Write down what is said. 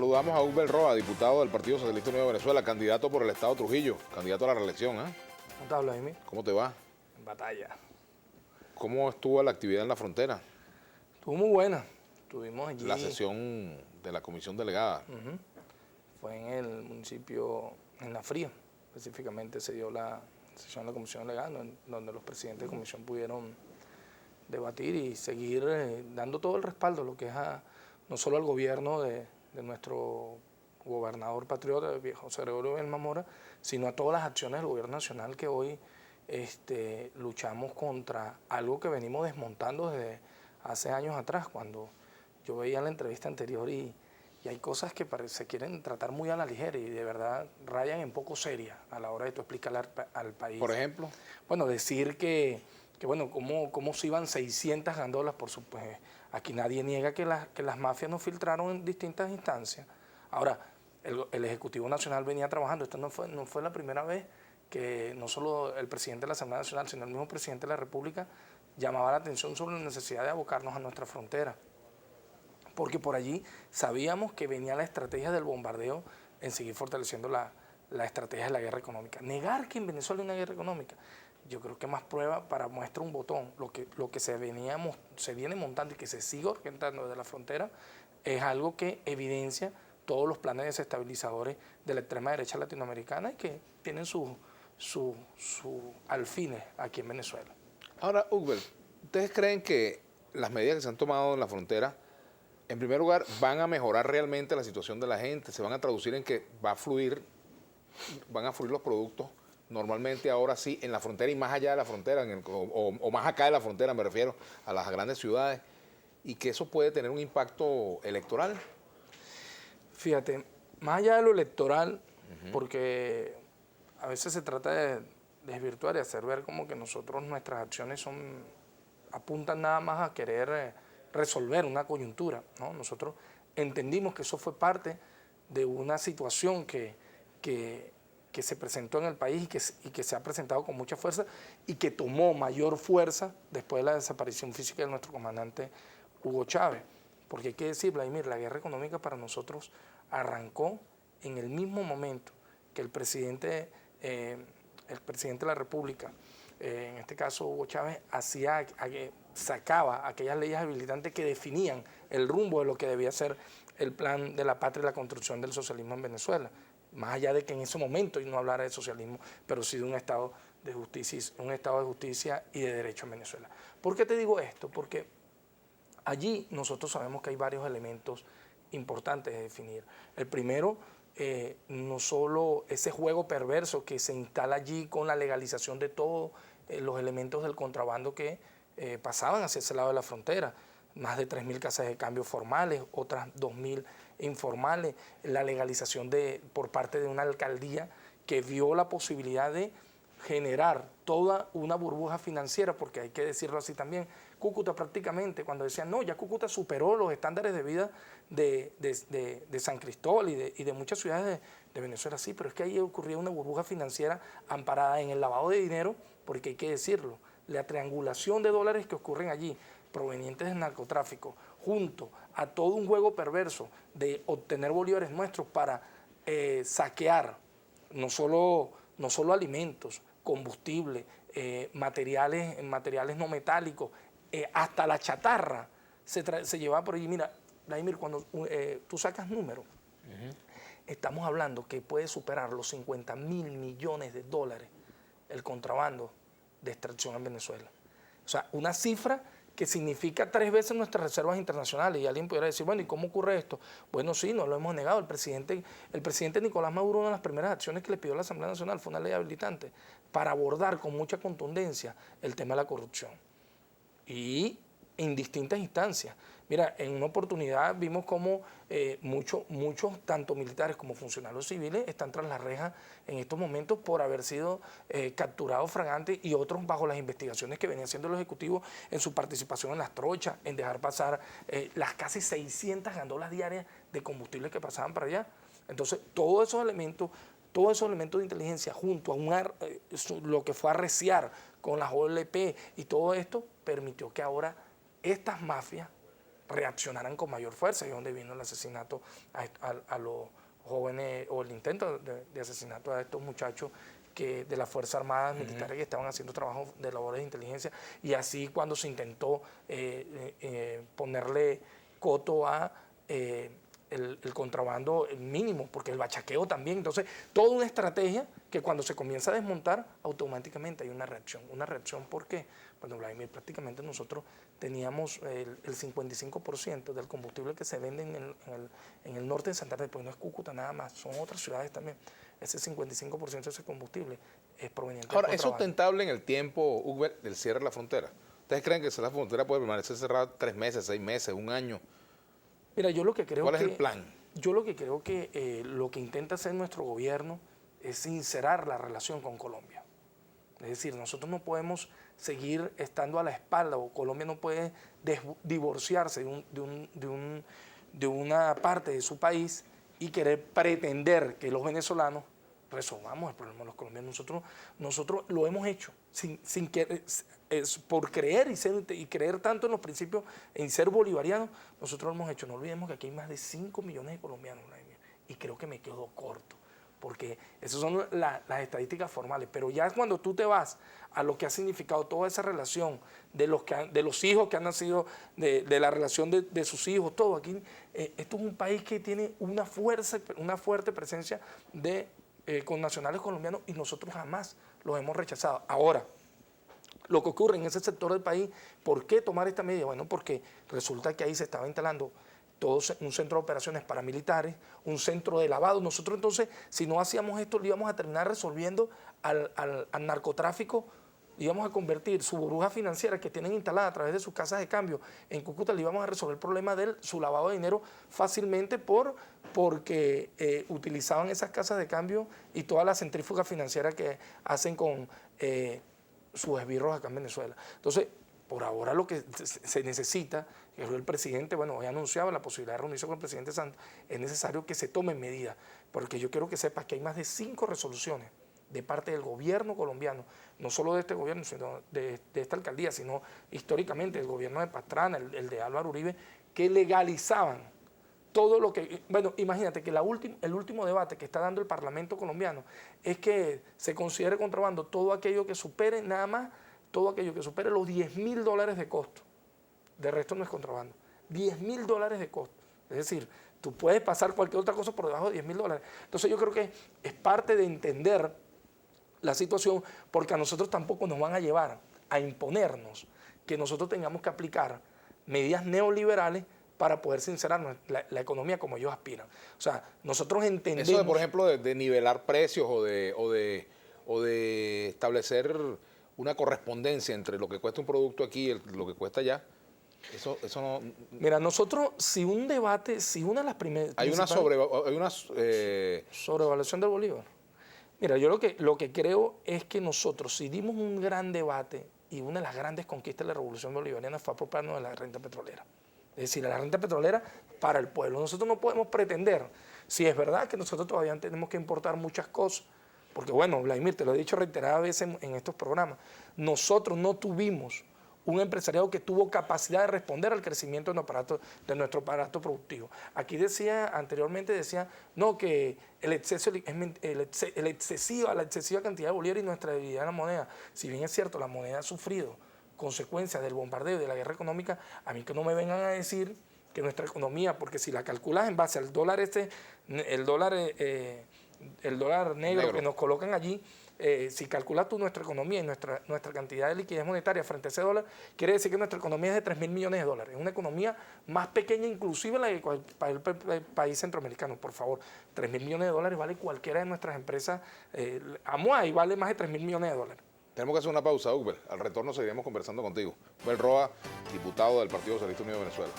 Saludamos a Hugbert Roa, diputado del Partido Socialista Unido de Venezuela, candidato por el Estado Trujillo, candidato a la reelección. ¿Cómo te hablas, Amy? ¿Cómo te va? En batalla. ¿Cómo estuvo la actividad en la frontera? Estuvo muy buena. Estuvimos allí. La sesión de la comisión delegada. Fue en el municipio, en La Fría. Específicamente se dio la sesión de la comisión delegada, donde los presidentes de comisión pudieron debatir y seguir dando todo el respaldo, lo que es no solo al gobierno de nuestro gobernador patriota, José Gregorio Belmán Mora, sino a todas las acciones del gobierno nacional que hoy luchamos contra algo que venimos desmontando desde hace años atrás, cuando yo veía la entrevista anterior y hay cosas que se quieren tratar muy a la ligera y de verdad rayan en poco serias a la hora de tú explicarle al país. Por ejemplo. Bueno, decir que bueno, cómo se iban 600 gandolas, por supuesto. Aquí nadie niega que las mafias nos filtraron en distintas instancias. Ahora, el Ejecutivo Nacional venía trabajando. Esto no fue la primera vez que no solo el presidente de la Asamblea Nacional, sino el mismo presidente de la República llamaba la atención sobre la necesidad de abocarnos a nuestra frontera. Porque por allí sabíamos que venía la estrategia del bombardeo en seguir fortaleciendo la estrategia de la guerra económica. Negar que en Venezuela hay una guerra económica, yo creo que más prueba para muestra un botón. Lo que se viene montando y que se sigue orientando desde la frontera es algo que evidencia todos los planes desestabilizadores de la extrema derecha latinoamericana y que tienen sus alfines aquí en Venezuela. Ahora, Hugbert, ¿ustedes creen que las medidas que se han tomado en la frontera, en primer lugar, van a mejorar realmente la situación de la gente? ¿Se van a traducir en que van a fluir los productos normalmente ahora sí en la frontera y más allá de la frontera, o más acá de la frontera, me refiero a las grandes ciudades, y que eso puede tener un impacto electoral? Fíjate, más allá de lo electoral, porque a veces se trata de desvirtuar y hacer ver como que nuestras acciones apuntan nada más a querer resolver una coyuntura, ¿no? Nosotros entendimos que eso fue parte de una situación que se presentó en el país y que se ha presentado con mucha fuerza y que tomó mayor fuerza después de la desaparición física de nuestro comandante Hugo Chávez. Porque hay que decir, Vladimir, la guerra económica para nosotros arrancó en el mismo momento que el presidente de la República, en este caso Hugo Chávez, sacaba aquellas leyes habilitantes que definían el rumbo de lo que debía ser el plan de la patria y la construcción del socialismo en Venezuela. Más allá de que en ese momento no hablara de socialismo, pero sí de un estado de justicia y de derecho en Venezuela. ¿Por qué te digo esto? Porque allí nosotros sabemos que hay varios elementos importantes de definir. El primero, no solo ese juego perverso que se instala allí con la legalización de todos los elementos del contrabando que pasaban hacia ese lado de la frontera. Más de 3.000 casas de cambio formales, otras 2.000 informales, la legalización por parte de una alcaldía que vio la posibilidad de generar toda una burbuja financiera, porque hay que decirlo así también. Cúcuta prácticamente, cuando decían, no, ya Cúcuta superó los estándares de vida de San Cristóbal y de muchas ciudades de Venezuela, sí, pero es que ahí ocurría una burbuja financiera amparada en el lavado de dinero, porque hay que decirlo, la triangulación de dólares que ocurren allí, provenientes del narcotráfico, junto a todo un juego perverso de obtener bolívares nuestros para saquear no solo alimentos, combustible, materiales no metálicos, hasta la chatarra se lleva por allí. Mira, Vladimir, cuando tú sacas números, estamos hablando que puede superar los 50.000 millones de dólares el contrabando de extracción en Venezuela. O sea, una cifra que significa 3 veces nuestras reservas internacionales. Y alguien pudiera decir, bueno, ¿y cómo ocurre esto? Bueno, sí, no lo hemos negado. El presidente Nicolás Maduro, una de las primeras acciones que le pidió a la Asamblea Nacional fue una ley habilitante para abordar con mucha contundencia el tema de la corrupción. Y en distintas instancias. Mira, en una oportunidad vimos cómo muchos, tanto militares como funcionarios civiles, están tras las rejas en estos momentos por haber sido capturados fragantes, y otros bajo las investigaciones que venía haciendo el Ejecutivo en su participación en las trochas, en dejar pasar las casi 600 gandolas diarias de combustible que pasaban para allá. Entonces, todos esos elementos de inteligencia, junto a lo que fue arreciar con las OLP y todo esto, permitió que ahora estas mafias reaccionaran con mayor fuerza, y donde vino el asesinato a los jóvenes, o el intento de asesinato a estos muchachos de las Fuerzas Armadas militares que estaban haciendo trabajo de labores de inteligencia, y así cuando se intentó ponerle coto a el contrabando mínimo, porque el bachaqueo también. Entonces, toda una estrategia que cuando se comienza a desmontar, automáticamente hay una reacción. ¿Una reacción por qué? Bueno, Vladimir, prácticamente nosotros teníamos el 55% del combustible que se vende en el norte de Santander, porque no es Cúcuta nada más, son otras ciudades también. Ese 55% de ese combustible es proveniente del contrabando. ¿Es sustentable en el tiempo, Hugbert, del cierre de la frontera? ¿Ustedes creen que la frontera puede permanecer cerrada 3 meses, 6 meses, un año? Mira, yo lo que creo ¿Cuál es el plan? Yo lo que creo que lo que intenta hacer nuestro gobierno es sincerar la relación con Colombia. Es decir, nosotros no podemos seguir estando a la espalda, o Colombia no puede divorciarse de una parte de su país y querer pretender que los venezolanos resolvamos el problema de los colombianos. Nosotros lo hemos hecho por creer y creer tanto en los principios, en ser bolivarianos. Nosotros lo hemos hecho. No olvidemos que aquí hay más de 5 millones de colombianos, y creo que me quedo corto, porque esas son las estadísticas formales. Pero ya cuando tú te vas a lo que ha significado toda esa relación de los hijos que han nacido, de la relación de sus hijos, todo aquí, esto es un país que tiene una fuerte presencia con nacionales colombianos, y nosotros jamás los hemos rechazado. Ahora, lo que ocurre en ese sector del país, ¿por qué tomar esta medida? Bueno, porque resulta que ahí se estaba instalando un centro de operaciones paramilitares, un centro de lavado. Nosotros entonces, si no hacíamos esto, le íbamos a terminar resolviendo al narcotráfico, íbamos a convertir su burbuja financiera que tienen instalada a través de sus casas de cambio en Cúcuta, le íbamos a resolver el problema de su lavado de dinero fácilmente porque utilizaban esas casas de cambio y toda la centrífuga financiera que hacen con sus esbirros acá en Venezuela. Entonces, por ahora lo que se necesita, que el presidente, bueno, hoy anunciaba la posibilidad de reunirse con el presidente Santos, es necesario que se tomen medidas, porque yo quiero que sepas que hay más de 5 resoluciones de parte del gobierno colombiano, no solo de este gobierno, sino de esta alcaldía, sino históricamente el gobierno de Pastrana, el de Álvaro Uribe, que legalizaban todo lo que... Bueno, imagínate que el último debate que está dando el Parlamento colombiano es que se considere contrabando todo aquello que supere nada más, todo aquello que supere los $10.000 de costo. De resto no es contrabando. $10.000 de costo. Es decir, tú puedes pasar cualquier otra cosa por debajo de $10.000. Entonces yo creo que es parte de entender la situación, porque a nosotros tampoco nos van a llevar a imponernos que nosotros tengamos que aplicar medidas neoliberales para poder sincerar la economía como ellos aspiran. O sea, nosotros entendemos... Eso de, por ejemplo, de nivelar precios o de establecer una correspondencia entre lo que cuesta un producto aquí y lo que cuesta allá, eso no... Mira, nosotros, si una de las primeras... Hay una sobrevaluación del bolívar. Mira, yo lo que creo es que nosotros, si dimos un gran debate, y una de las grandes conquistas de la revolución bolivariana fue apropiarnos de la renta petrolera. Es decir, la renta petrolera para el pueblo. Nosotros no podemos pretender, si es verdad que nosotros todavía tenemos que importar muchas cosas, porque bueno, Vladimir, te lo he dicho reiteradas veces en estos programas, nosotros no tuvimos un empresariado que tuvo capacidad de responder al crecimiento de nuestro aparato productivo. Aquí anteriormente no, que la excesiva cantidad de bolívares y nuestra debilidad en la moneda. Si bien es cierto, la moneda ha sufrido consecuencias del bombardeo y de la guerra económica, a mí que no me vengan a decir que nuestra economía, porque si la calculas en base al dólar el dólar negro que nos colocan allí, si calculas tú nuestra economía y nuestra cantidad de liquidez monetaria frente a ese dólar, quiere decir que nuestra economía es de $3.000 millones. Es una economía más pequeña inclusive la de el país centroamericano. Por favor, $3.000 millones vale cualquiera de nuestras empresas. Amuay vale más de $3.000 millones. Tenemos que hacer una pausa, Hugbert. Al retorno seguiremos conversando contigo. Hugbert Roa, diputado del Partido Socialista Unido de Venezuela.